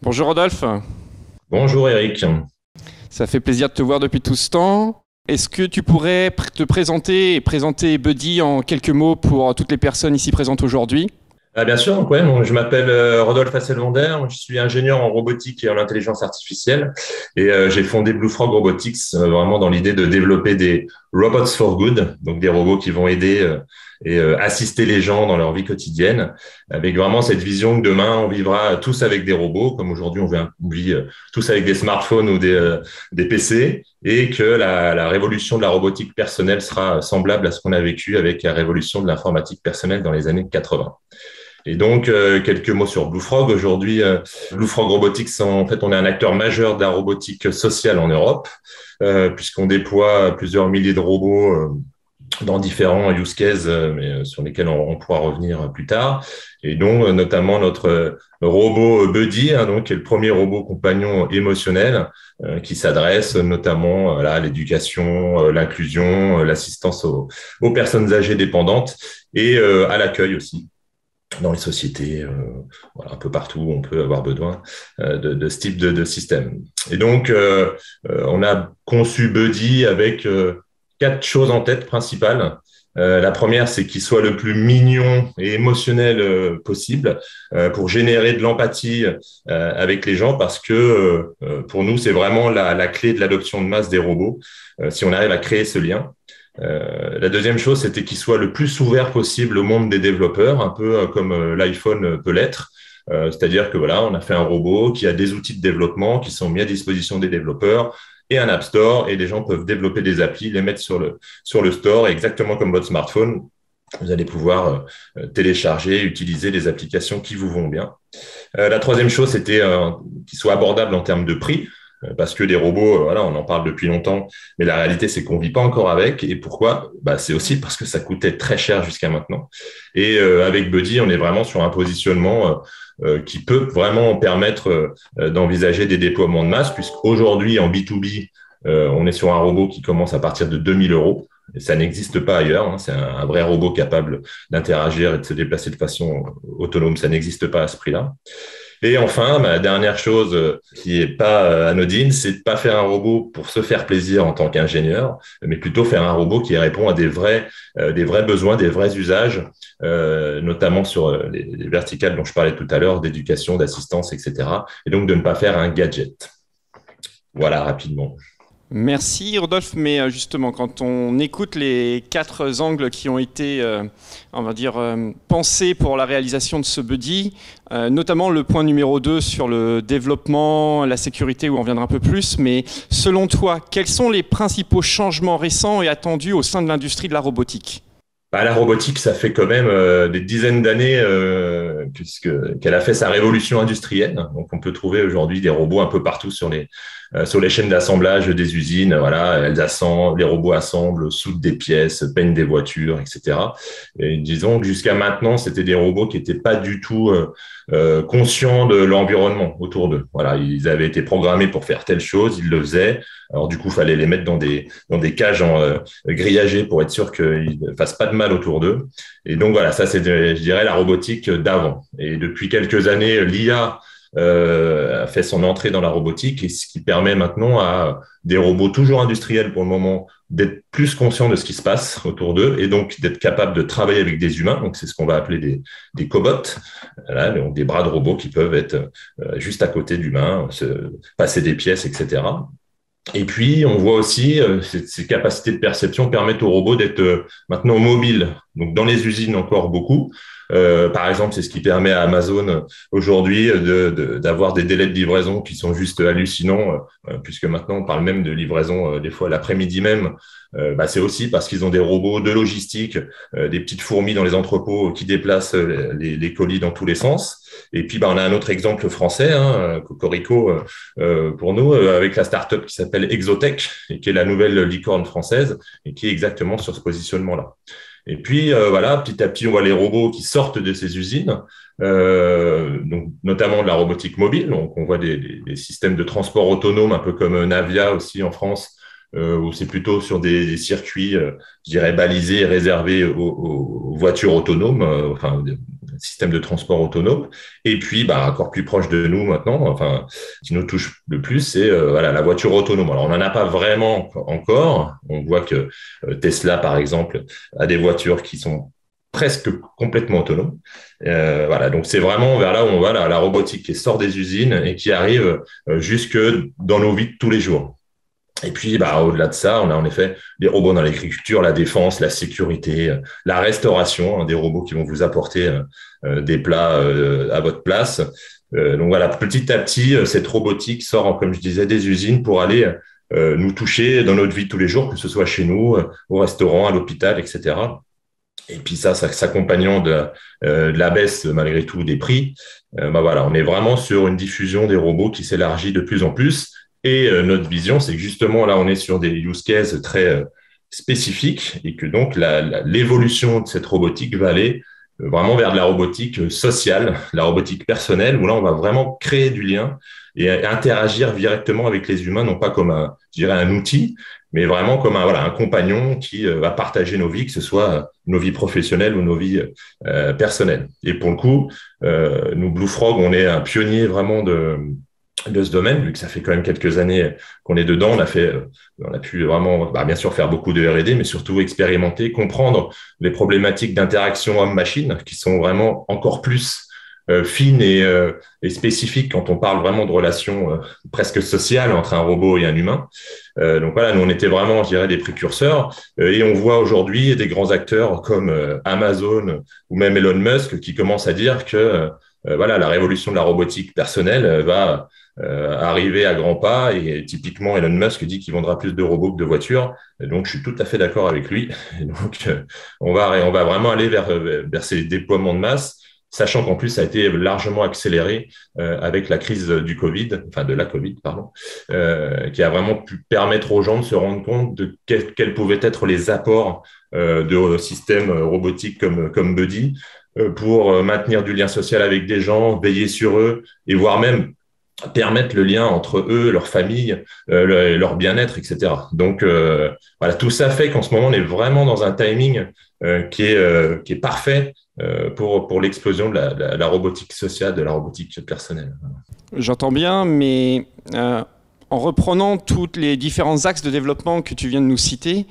Bonjour Rodolphe, Bonjour Eric. ça fait plaisir de te voir depuis tout ce temps. Est-ce que tu pourrais te présenter et présenter Buddy en quelques mots pour toutes les personnes ici présentes aujourd'hui? Bien sûr, donc, ouais, je m'appelle Rodolphe Asselwander, je suis ingénieur en robotique et en intelligence artificielle et j'ai fondé Blue Frog Robotics vraiment dans l'idée de développer des robots for good, donc des robots qui vont aider et assister les gens dans leur vie quotidienne, avec vraiment cette vision que demain on vivra tous avec des robots, comme aujourd'hui on vit tous avec des smartphones ou des PC, et que la révolution de la robotique personnelle sera semblable à ce qu'on a vécu avec la révolution de l'informatique personnelle dans les années 80. Et donc, quelques mots sur Blue Frog. Aujourd'hui, Blue Frog Robotics, en fait, on est un acteur majeur de la robotique sociale en Europe, puisqu'on déploie plusieurs milliers de robots dans différents use cases, mais sur lesquels on pourra revenir plus tard. Et donc, notamment notre robot Buddy, hein, donc, qui est le premier robot compagnon émotionnel qui s'adresse notamment à l'éducation, l'inclusion, l'assistance aux personnes âgées dépendantes et à l'accueil aussi dans les sociétés, voilà, un peu partout où on peut avoir besoin de ce type de système. Et donc, on a conçu Buddy avec quatre choses en tête principales. La première, c'est qu'il soit le plus mignon et émotionnel possible pour générer de l'empathie avec les gens, parce que pour nous, c'est vraiment la clé de l'adoption de masse des robots, si on arrive à créer ce lien. La deuxième chose, c'était qu'il soit le plus ouvert possible au monde des développeurs, un peu comme l'iPhone peut l'être. C'est-à-dire que voilà, on a fait un robot qui a des outils de développement qui sont mis à disposition des développeurs et un App Store, et les gens peuvent développer des applis, les mettre sur le store, et exactement comme votre smartphone, vous allez pouvoir télécharger, utiliser les applications qui vous vont bien. La troisième chose, c'était qu'il soit abordable en termes de prix. Parce que les robots, voilà, on en parle depuis longtemps, mais la réalité, c'est qu'on vit pas encore avec. Et pourquoi? C'est aussi parce que ça coûtait très cher jusqu'à maintenant. Et avec Buddy, on est vraiment sur un positionnement qui peut vraiment permettre d'envisager des déploiements de masse, puisqu'aujourd'hui, en B2B, on est sur un robot qui commence à partir de 2000 euros. Et ça n'existe pas ailleurs, hein. C'est un vrai robot capable d'interagir et de se déplacer de façon autonome. Ça n'existe pas à ce prix-là. Et enfin, ma dernière chose qui est pas anodine, c'est de pas faire un robot pour se faire plaisir en tant qu'ingénieur, mais plutôt faire un robot qui répond à des vrais besoins, des vrais usages, notamment sur les verticales dont je parlais tout à l'heure, d'éducation, d'assistance, etc. Et donc de ne pas faire un gadget. Voilà, rapidement. Merci Rodolphe, mais justement, quand on écoute les quatre angles qui ont été, on va dire, pensés pour la réalisation de ce Buddy, notamment le point numéro 2 sur le développement, la sécurité, où on viendra un peu plus, mais selon toi, quels sont les principaux changements récents et attendus au sein de l'industrie de la robotique? La robotique, ça fait quand même des dizaines d'années qu'elle a fait sa révolution industrielle. Donc, on peut trouver aujourd'hui des robots un peu partout sur les chaînes d'assemblage des usines. Voilà, les robots assemblent, soudent des pièces, peignent des voitures, etc. Et disons que jusqu'à maintenant, c'était des robots qui n'étaient pas du tout conscients de l'environnement autour d'eux. Voilà, ils avaient été programmés pour faire telle chose, ils le faisaient. Alors du coup, il fallait les mettre dans des cages grillagées pour être sûr qu'ils ne fassent pas de mal autour d'eux. Et donc voilà, ça c'est, je dirais, la robotique d'avant. Et depuis quelques années, l'IA a fait son entrée dans la robotique, et ce qui permet maintenant à des robots toujours industriels pour le moment d'être plus conscients de ce qui se passe autour d'eux, et donc d'être capables de travailler avec des humains. Donc c'est ce qu'on va appeler des cobots, voilà, donc des bras de robots qui peuvent être juste à côté d'humains, se passer des pièces, etc. Et puis, on voit aussi ces capacités de perception permettent aux robots d'être maintenant mobiles. Donc, dans les usines, encore beaucoup. Par exemple, c'est ce qui permet à Amazon aujourd'hui d'avoir des délais de livraison qui sont juste hallucinants, puisque maintenant, on parle même de livraison des fois l'après-midi même. C'est aussi parce qu'ils ont des robots de logistique, des petites fourmis dans les entrepôts qui déplacent les colis dans tous les sens. Et puis, on a un autre exemple français, hein, Cocorico, pour nous, avec la start-up qui s'appelle Exotech, et qui est la nouvelle licorne française, et qui est exactement sur ce positionnement-là. Et puis, voilà, petit à petit, on voit les robots qui sortent de ces usines, donc notamment de la robotique mobile. Donc, on voit des systèmes de transport autonome, un peu comme Navia aussi en France, où c'est plutôt sur des circuits, je dirais, balisés et réservés aux voitures autonomes, enfin, système de transport autonome. Et puis, encore plus proche de nous maintenant, enfin, qui nous touche le plus, c'est la voiture autonome. Alors, on n'en a pas vraiment encore. On voit que Tesla, par exemple, a des voitures qui sont presque complètement autonomes. Donc c'est vraiment vers là où on va, la robotique qui sort des usines et qui arrive jusque dans nos vies de tous les jours. Et puis, au-delà de ça, on a en effet des robots dans l'agriculture, la défense, la sécurité, la restauration, des robots qui vont vous apporter des plats à votre place. Donc voilà, petit à petit, cette robotique sort, comme je disais, des usines pour aller nous toucher dans notre vie de tous les jours, que ce soit chez nous, au restaurant, à l'hôpital, etc. Et puis ça s'accompagnant de la baisse malgré tout des prix, on est vraiment sur une diffusion des robots qui s'élargit de plus en plus. Et notre vision, c'est que justement, là, on est sur des use cases très spécifiques et que donc l'évolution de cette robotique va aller vraiment vers de la robotique sociale, la robotique personnelle, où là, on va vraiment créer du lien et interagir directement avec les humains, non pas comme un outil, mais vraiment comme un compagnon qui va partager nos vies, que ce soit nos vies professionnelles ou nos vies personnelles. Et pour le coup, nous, Blue Frog, on est un pionnier vraiment de ce domaine, vu que ça fait quand même quelques années qu'on est dedans. On a pu vraiment, bien sûr, faire beaucoup de R&D, mais surtout expérimenter, comprendre les problématiques d'interaction homme-machine qui sont vraiment encore plus fines et spécifiques quand on parle vraiment de relations presque sociales entre un robot et un humain. Donc voilà, nous, on était vraiment, je dirais, des précurseurs et on voit aujourd'hui des grands acteurs comme Amazon ou même Elon Musk qui commencent à dire que la révolution de la robotique personnelle va arriver à grands pas et typiquement Elon Musk dit qu'il vendra plus de robots que de voitures. Et donc je suis tout à fait d'accord avec lui. Et donc on va vraiment aller vers ces déploiements de masse, sachant qu'en plus ça a été largement accéléré avec la crise du Covid, enfin de la Covid pardon, qui a vraiment pu permettre aux gens de se rendre compte de quels pouvaient être les apports de systèmes robotiques comme Buddy pour maintenir du lien social avec des gens, veiller sur eux et voire même permettre le lien entre eux, leur famille, leur bien-être, etc. Donc tout ça fait qu'en ce moment on est vraiment dans un timing qui est parfait pour l'explosion de la robotique sociale, de la robotique personnelle. J'entends bien, mais en reprenant tous les différents axes de développement que tu viens de nous citer,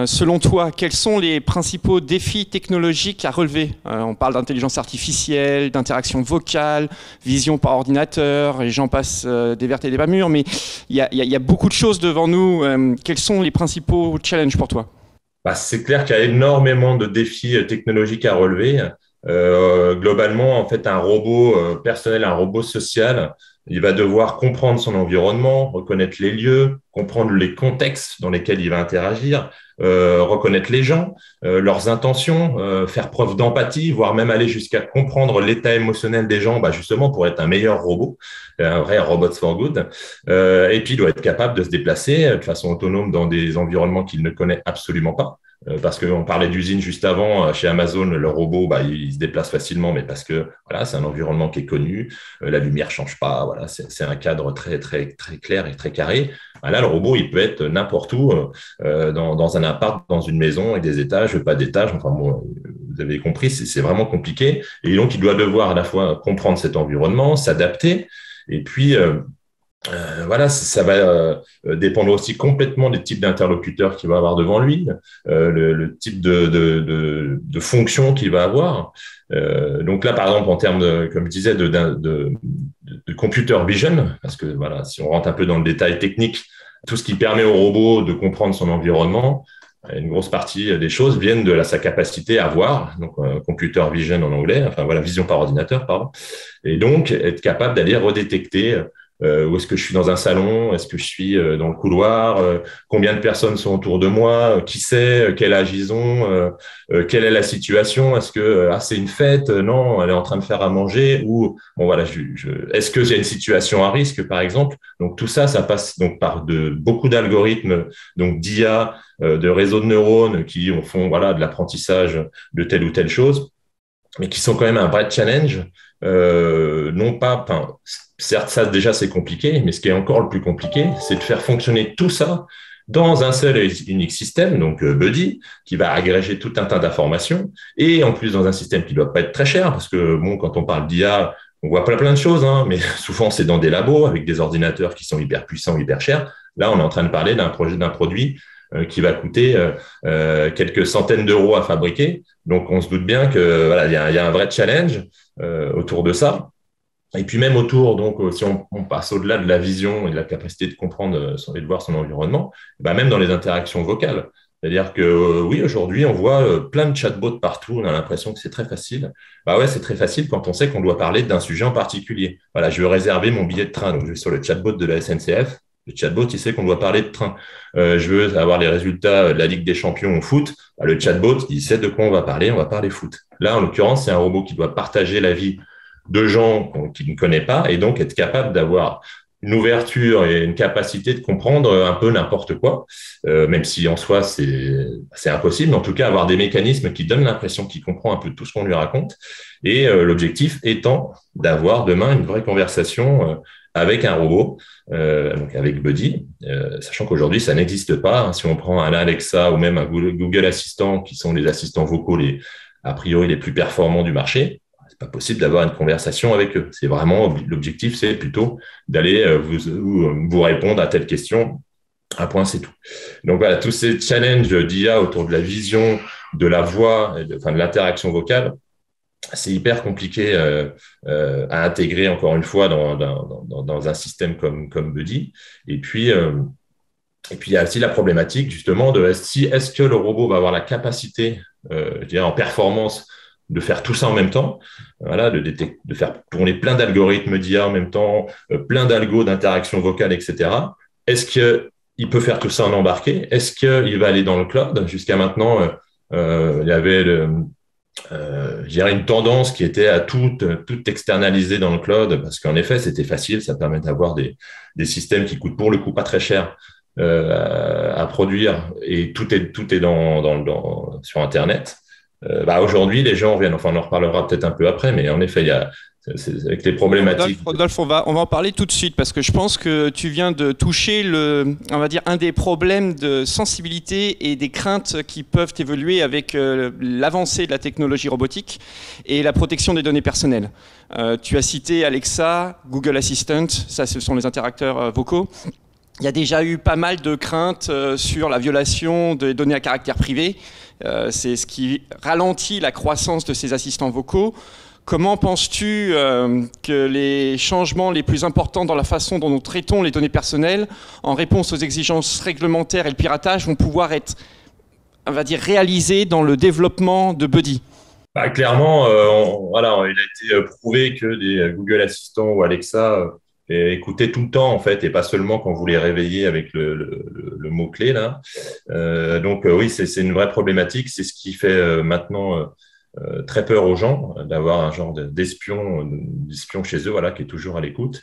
selon toi, quels sont les principaux défis technologiques à relever ? On parle d'intelligence artificielle, d'interaction vocale, vision par ordinateur, et j'en passe des vertes et des pas mûres, mais il y a beaucoup de choses devant nous. Quels sont les principaux challenges pour toi ? C'est clair qu'il y a énormément de défis technologiques à relever. Globalement, en fait, un robot personnel, un robot social, il va devoir comprendre son environnement, reconnaître les lieux, comprendre les contextes dans lesquels il va interagir, reconnaître les gens, leurs intentions, faire preuve d'empathie, voire même aller jusqu'à comprendre l'état émotionnel des gens, justement pour être un meilleur robot, un vrai robots for good. Et puis, il doit être capable de se déplacer de façon autonome dans des environnements qu'il ne connaît absolument pas. Parce qu'on parlait d'usine juste avant, chez Amazon, le robot, il se déplace facilement, mais parce que c'est un environnement qui est connu, la lumière change pas, c'est un cadre très très très clair et très carré. Là, le robot, il peut être n'importe où, dans un appart, dans une maison, avec des étages, pas d'étages. Enfin bon, vous avez compris, c'est vraiment compliqué. Et donc, il doit devoir à la fois comprendre cet environnement, s'adapter, et puis ça va dépendre aussi complètement des types d'interlocuteurs qu'il va avoir devant lui, le type de fonction qu'il va avoir. Donc là, par exemple, en termes comme je disais, de computer vision, parce que si on rentre un peu dans le détail technique, tout ce qui permet au robot de comprendre son environnement, une grosse partie des choses viennent de sa capacité à voir, donc computer vision en anglais, vision par ordinateur, pardon, et donc être capable d'aller redétecter où est-ce que je suis dans un salon, est-ce que je suis dans le couloir, combien de personnes sont autour de moi, qui c'est, quel âge ils ont, quelle est la situation, est-ce que c'est une fête, non, elle est en train de faire à manger, ou est-ce que j'ai une situation à risque par exemple. Donc tout ça passe donc par beaucoup d'algorithmes, donc d'IA, de réseaux de neurones qui font de l'apprentissage de telle ou telle chose, mais qui sont quand même un vrai challenge. Non pas, certes, ça déjà c'est compliqué, mais ce qui est encore le plus compliqué, c'est de faire fonctionner tout ça dans un seul et unique système, donc Buddy, qui va agréger tout un tas d'informations, et en plus dans un système qui ne doit pas être très cher, parce que bon, quand on parle d'IA, on voit plein de choses, hein, mais souvent c'est dans des labos avec des ordinateurs qui sont hyper puissants, hyper chers. Là, on est en train de parler d'un produit qui va coûter quelques centaines d'euros à fabriquer. Donc, on se doute bien que voilà, il y a un vrai challenge autour de ça. Et puis même autour, donc si on passe au-delà de la vision et de la capacité de comprendre et de voir son environnement, bah, même dans les interactions vocales. C'est-à-dire que oui, aujourd'hui, on voit plein de chatbots partout, on a l'impression que c'est très facile. Bah ouais, c'est très facile quand on sait qu'on doit parler d'un sujet en particulier. Voilà, je veux réserver mon billet de train, donc je vais sur le chatbot de la SNCF. Le chatbot, il sait qu'on doit parler de train. Je veux avoir les résultats de la Ligue des Champions au foot. Bah, le chatbot, il sait de quoi on va parler foot. Là, en l'occurrence, c'est un robot qui doit partager la vie de gens qu'il ne connaît pas et donc être capable d'avoir une ouverture et une capacité de comprendre un peu n'importe quoi, même si en soi c'est impossible, mais en tout cas avoir des mécanismes qui donnent l'impression qu'il comprend un peu tout ce qu'on lui raconte. Et l'objectif étant d'avoir demain une vraie conversation avec un robot, donc avec Buddy, sachant qu'aujourd'hui ça n'existe pas. Si on prend un Alexa ou même un Google Assistant, qui sont les assistants vocaux a priori les plus performants du marché, c'est pas possible d'avoir une conversation avec eux. C'est vraiment l'objectif, c'est plutôt d'aller vous répondre à telle question. Un point, c'est tout. Donc voilà, tous ces challenges d'IA autour de la vision, de la voix, de l'interaction vocale, c'est hyper compliqué à intégrer encore une fois dans un système comme Buddy. Et puis il y a aussi la problématique justement de est-ce que le robot va avoir la capacité, je dirais en performance, de faire tout ça en même temps, voilà, de faire tourner plein d'algorithmes d'IA en même temps, plein d'algos d'interaction vocale, etc. Est-ce qu'il peut faire tout ça en embarqué? Est-ce qu'il va aller dans le cloud? Jusqu'à maintenant, il y avait je dirais une tendance qui était à tout externaliser dans le cloud, parce qu'en effet, c'était facile, ça permet d'avoir des systèmes qui coûtent pour le coup pas très cher à produire, et tout est sur Internet. Aujourd'hui, les gens reviennent. Enfin, on en reparlera peut-être un peu après, mais en effet, avec les problématiques. Rodolphe, on va en parler tout de suite parce que je pense que tu viens de toucher on va dire, un des problèmes de sensibilité et des craintes qui peuvent évoluer avec l'avancée de la technologie robotique et la protection des données personnelles. Tu as cité Alexa, Google Assistant, ça, ce sont les interacteurs vocaux. Il y a déjà eu pas mal de craintes sur la violation des données à caractère privé. C'est ce qui ralentit la croissance de ces assistants vocaux. Comment penses-tu que les changements les plus importants dans la façon dont nous traitons les données personnelles, en réponse aux exigences réglementaires et le piratage, vont pouvoir être, on va dire, réalisés dans le développement de Buddy? Clairement, il a été prouvé que des Google Assistant ou Alexa écoutaient tout le temps, en fait, et pas seulement quand vous les réveillez avec le mot-clé, là. Oui, c'est une vraie problématique. C'est ce qui fait maintenant très peur aux gens, d'avoir un genre d'espion chez eux, voilà, qui est toujours à l'écoute.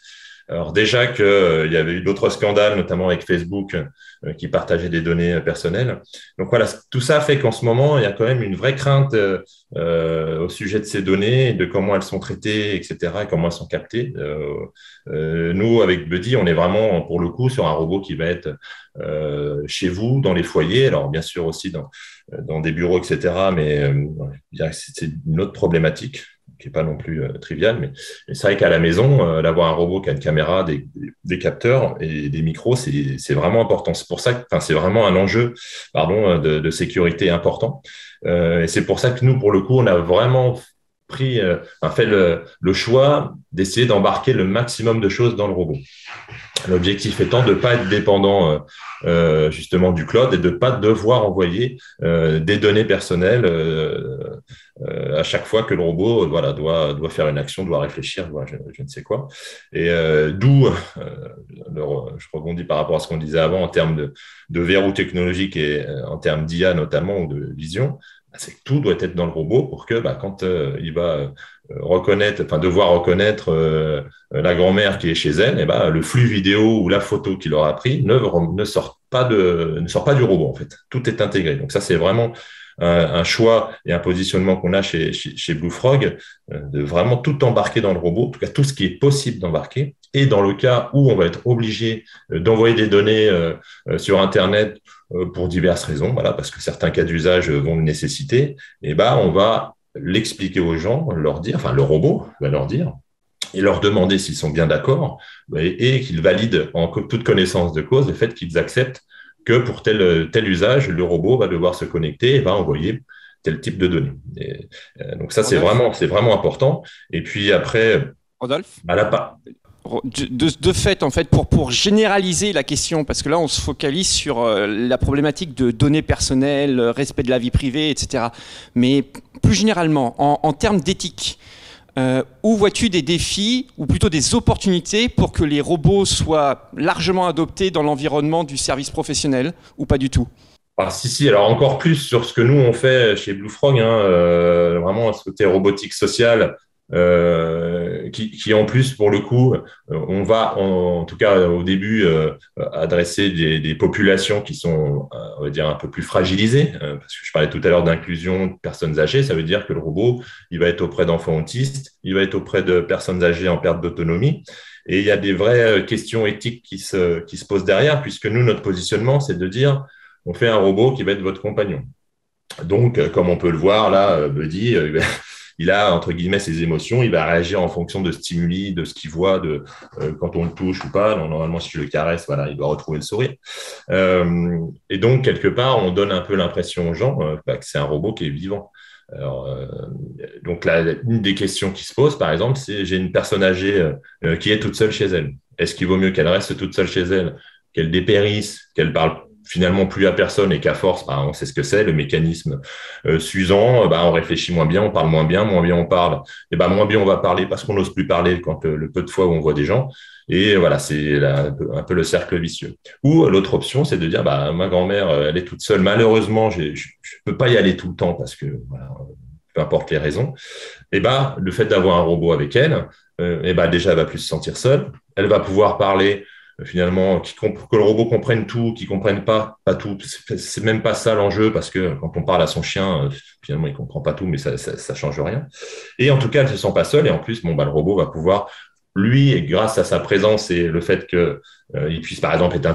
Alors déjà qu'il y avait eu d'autres scandales, notamment avec Facebook, qui partageait des données personnelles. Donc voilà, tout ça fait qu'en ce moment, il y a quand même une vraie crainte au sujet de ces données, de comment elles sont traitées, etc., et comment elles sont captées. Nous, avec Buddy, on est vraiment, pour le coup, sur un robot qui va être chez vous, dans les foyers, alors bien sûr aussi dans des bureaux, etc., mais c'est une autre problématique qui n'est pas non plus trivial, mais c'est vrai qu'à la maison, d'avoir un robot qui a une caméra, des capteurs et des micros, c'est vraiment important. C'est pour ça que c'est vraiment un enjeu de sécurité important. Et c'est pour ça que nous, pour le coup, on a vraiment fait le choix d'essayer d'embarquer le maximum de choses dans le robot. L'objectif étant de ne pas être dépendant justement du cloud et de ne pas devoir envoyer des données personnelles à chaque fois que le robot doit faire une action, doit réfléchir, je ne sais quoi. Et d'où, je rebondis par rapport à ce qu'on disait avant en termes de verrou technologique et en termes d'IA notamment ou de vision, c'est que tout doit être dans le robot pour que quand il va devoir reconnaître la grand-mère qui est chez elle, le flux vidéo ou la photo qu'il aura pris ne sort pas du robot, en fait. Tout est intégré. Donc ça, c'est vraiment un choix et un positionnement qu'on a chez Blue Frog, de vraiment tout embarquer dans le robot, en tout cas tout ce qui est possible d'embarquer. Et dans le cas où on va être obligé d'envoyer des données sur Internet pour diverses raisons, voilà, parce que certains cas d'usage vont le nécessiter, et ben on va l'expliquer aux gens, leur dire, enfin le robot va leur dire, et leur demander s'ils sont bien d'accord et qu'ils valident en toute connaissance de cause le fait qu'ils acceptent que pour tel usage, le robot va devoir se connecter et va envoyer tel type de données. Donc ça, c'est vraiment important. Et puis après, Rodolphe, à la part. de fait, en fait, pour généraliser la question, parce que là, on se focalise sur la problématique de données personnelles, respect de la vie privée, etc. Mais plus généralement, en termes d'éthique, où vois-tu des défis, ou plutôt des opportunités pour que les robots soient largement adoptés dans l'environnement du service professionnel, ou pas du tout? Ah, si, alors encore plus sur ce que nous, on fait chez Blue Frog, vraiment ce côté robotique sociale, qui en plus, pour le coup, on va, en tout cas au début, adresser des populations qui sont, on va dire, un peu plus fragilisées, parce que je parlais tout à l'heure d'inclusion de personnes âgées, ça veut dire que le robot, il va être auprès d'enfants autistes, il va être auprès de personnes âgées en perte d'autonomie, et il y a des vraies questions éthiques qui se posent derrière, puisque nous, notre positionnement, c'est de dire, on fait un robot qui va être votre compagnon. Donc, comme on peut le voir là, Buddy, il a, entre guillemets, ses émotions, il va réagir en fonction de stimuli, de ce qu'il voit, quand on le touche ou pas. Donc, normalement, si tu le caresses, voilà, il doit retrouver le sourire. Et donc, quelque part, on donne un peu l'impression aux gens que c'est un robot qui est vivant. Alors, donc, une des questions qui se pose, par exemple, c'est j'ai une personne âgée qui est toute seule chez elle. Est-ce qu'il vaut mieux qu'elle reste toute seule chez elle, qu'elle dépérisse, qu'elle parle finalement plus à personne et qu'à force, on sait ce que c'est, le mécanisme s'usant, on réfléchit moins bien, on parle moins bien on parle, et moins bien on va parler parce qu'on n'ose plus parler quand le peu de fois où on voit des gens. Et voilà, c'est un peu le cercle vicieux. Ou l'autre option, c'est de dire, ma grand-mère, elle est toute seule. Malheureusement, je peux pas y aller tout le temps parce que, voilà, peu importe les raisons. Et le fait d'avoir un robot avec elle, déjà, elle va plus se sentir seule. Elle va pouvoir parler finalement, que le robot comprenne tout, qu'il comprenne pas tout. C'est même pas ça l'enjeu, parce que quand on parle à son chien, finalement, il comprend pas tout, mais ça change rien. Et en tout cas, elle se sent pas seule, et en plus, le robot va pouvoir, lui, et grâce à sa présence et le fait que il puisse, par exemple, être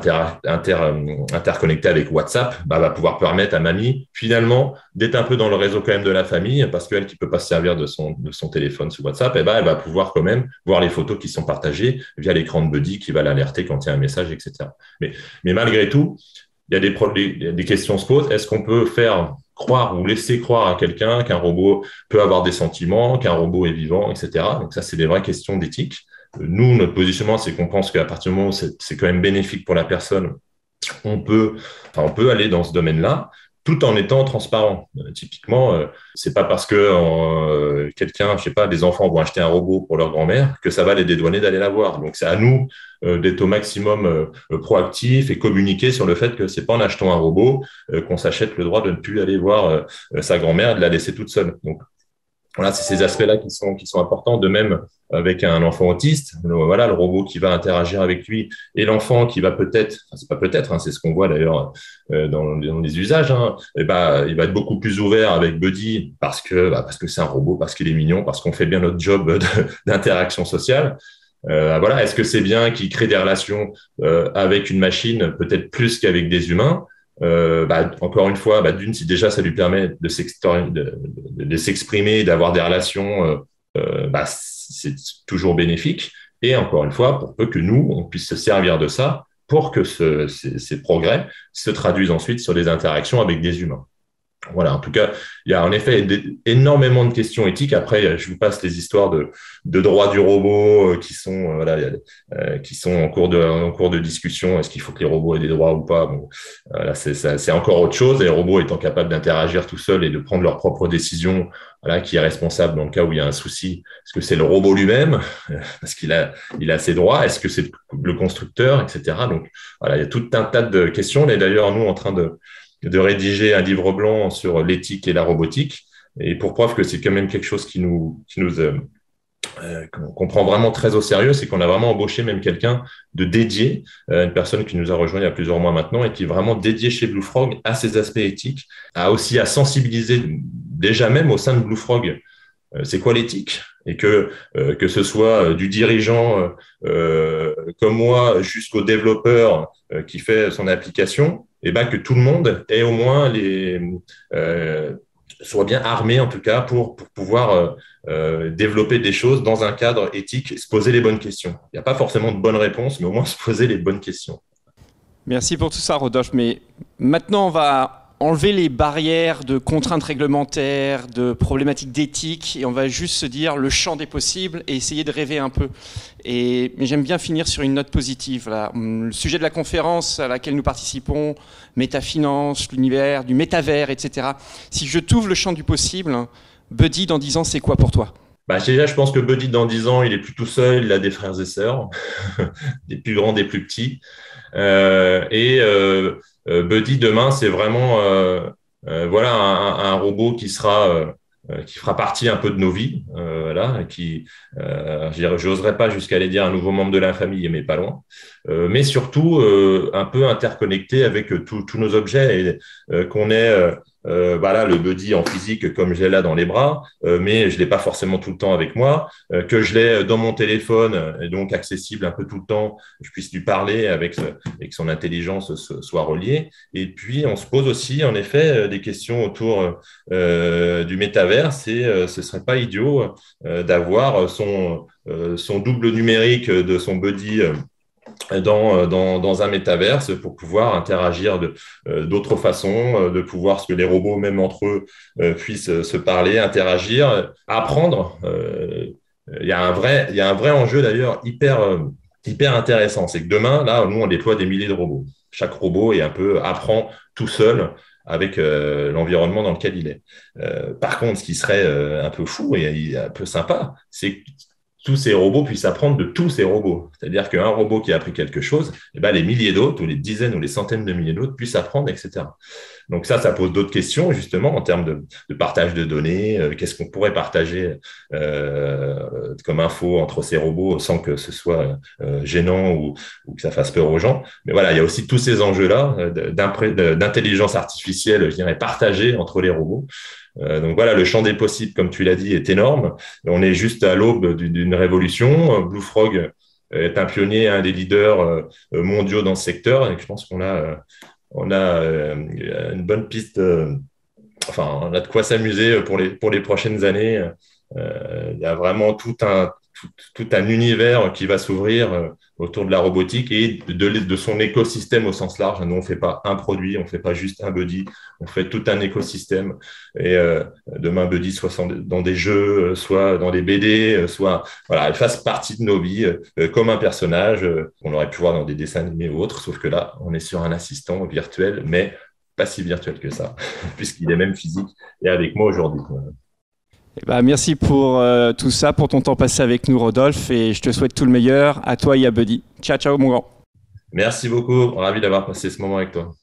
interconnecté avec WhatsApp, va pouvoir permettre à mamie, finalement, d'être un peu dans le réseau quand même de la famille, parce qu'elle qui peut pas se servir de son téléphone sur WhatsApp, elle va pouvoir quand même voir les photos qui sont partagées via l'écran de Buddy qui va l'alerter quand il y a un message, etc. Mais malgré tout, il y a des questions se posent. Est-ce qu'on peut faire croire ou laisser croire à quelqu'un qu'un robot peut avoir des sentiments, qu'un robot est vivant, etc. Donc ça, c'est des vraies questions d'éthique. Nous, notre positionnement, c'est qu'on pense qu'à partir du moment où c'est quand même bénéfique pour la personne, on peut aller dans ce domaine-là, tout en étant transparent. Typiquement, c'est pas parce que quelqu'un, je sais pas, des enfants vont acheter un robot pour leur grand-mère que ça va les dédouaner d'aller la voir. Donc c'est à nous d'être au maximum proactifs et communiquer sur le fait que c'est pas en achetant un robot qu'on s'achète le droit de ne plus aller voir sa grand-mère et de la laisser toute seule. Donc voilà, c'est ces aspects-là qui sont importants. De même, avec un enfant autiste, le robot qui va interagir avec lui et l'enfant qui va c'est pas peut-être, c'est ce qu'on voit d'ailleurs dans les usages, il va être beaucoup plus ouvert avec Buddy parce que c'est un robot, parce qu'il est mignon, parce qu'on fait bien notre job d'interaction sociale. Est-ce que c'est bien qu'il crée des relations avec une machine, peut-être plus qu'avec des humains? Encore une fois, d'une, si déjà ça lui permet de s'exprimer, d'avoir des relations, c'est toujours bénéfique. Et encore une fois, pour peu que nous, on puisse se servir de ça pour que ces progrès se traduisent ensuite sur des interactions avec des humains. Voilà, en tout cas, il y a en effet énormément de questions éthiques. Après, je vous passe les histoires de droits du robot qui sont en cours de discussion. Est-ce qu'il faut que les robots aient des droits ou pas? Bon, c'est encore autre chose. Et les robots étant capables d'interagir tout seuls et de prendre leurs propres décisions, qui est responsable dans le cas où il y a un souci. Est-ce que c'est le robot lui-même parce qu'il a ses droits? Est-ce que c'est le constructeur, etc. Donc voilà, il y a tout un tas de questions. On est d'ailleurs nous en train de rédiger un livre blanc sur l'éthique et la robotique, et pour preuve que c'est quand même quelque chose qui nous qu'on prend vraiment très au sérieux, c'est qu'on a vraiment embauché même quelqu'un de dédié, une personne qui nous a rejoint il y a plusieurs mois maintenant et qui est vraiment dédié chez Blue Frog à ces aspects éthiques, à sensibiliser déjà même au sein de Blue Frog. C'est quoi l'éthique? Et que ce soit du dirigeant comme moi jusqu'au développeur qui fait son application, et ben que tout le monde ait au moins soit bien armé en tout cas pour pouvoir développer des choses dans un cadre éthique, se poser les bonnes questions. Il n'y a pas forcément de bonnes réponses, mais au moins se poser les bonnes questions. Merci pour tout ça, Rodolphe. Mais maintenant, on va enlever les barrières de contraintes réglementaires, de problématiques d'éthique, et on va juste se dire le champ des possibles et essayer de rêver un peu. Mais j'aime bien finir sur une note positive. Là. Le sujet de la conférence à laquelle nous participons, métafinance, l'univers, du métavers, etc. Si je t'ouvre le champ du possible, Buddy, dans 10 ans, c'est quoi pour toi? Déjà, je pense que Buddy, dans 10 ans, il est plus tout seul, il a des frères et sœurs, des plus grands, des plus petits. Buddy, demain, c'est vraiment voilà, un robot qui fera partie un peu de nos vies, voilà, j'oserais pas jusqu'à aller dire un nouveau membre de la famille, mais pas loin, mais surtout un peu interconnecté avec tous nos objets et qu'on ait voilà, le Buddy en physique comme j'ai là dans les bras, mais je l'ai pas forcément tout le temps avec moi, que je l'ai dans mon téléphone et donc accessible un peu tout le temps, je puisse lui parler et que son intelligence soit reliée. Et puis on se pose aussi en effet des questions autour du métavers. Ce serait pas idiot d'avoir son double numérique de son Buddy dans un métaverse pour pouvoir interagir d'autres façons, de pouvoir ce que les robots, même entre eux, puissent se parler, interagir, apprendre. Il y a un vrai enjeu d'ailleurs hyper intéressant. C'est que demain, là, nous, on déploie des milliers de robots. Chaque robot apprend tout seul avec l'environnement dans lequel il est. Par contre, ce qui serait un peu fou et un peu sympa, c'est tous ces robots puissent apprendre de tous ces robots. C'est-à-dire qu'un robot qui a appris quelque chose, eh ben, les milliers d'autres, ou les dizaines ou les centaines de milliers d'autres puissent apprendre, etc. Donc ça pose d'autres questions, justement, en termes de partage de données. Qu'est-ce qu'on pourrait partager comme info entre ces robots sans que ce soit gênant ou que ça fasse peur aux gens. Mais voilà, il y a aussi tous ces enjeux-là d'intelligence artificielle, je dirais, partagée entre les robots. Donc voilà, le champ des possibles, comme tu l'as dit, est énorme. On est juste à l'aube d'une révolution. Blue Frog est un pionnier, un des leaders mondiaux dans ce secteur. Et je pense qu'on a une bonne piste. Enfin, on a de quoi s'amuser pour les prochaines années. Il y a vraiment tout un univers qui va s'ouvrir autour de la robotique et de son écosystème au sens large. Nous, on ne fait pas un produit, on ne fait pas juste un Buddy, on fait tout un écosystème. Et demain, Buddy soit dans des jeux, soit dans des BD, soit voilà, elle fasse partie de nos vies comme un personnage qu'on aurait pu voir dans des dessins animés ou autres. Sauf que là, on est sur un assistant virtuel, mais pas si virtuel que ça, puisqu'il est même physique et avec moi aujourd'hui. Eh ben, merci pour tout ça, pour ton temps passé avec nous, Rodolphe, et je te souhaite tout le meilleur à toi et à Buddy. Ciao, ciao, mon grand. Merci beaucoup, ravi d'avoir passé ce moment avec toi.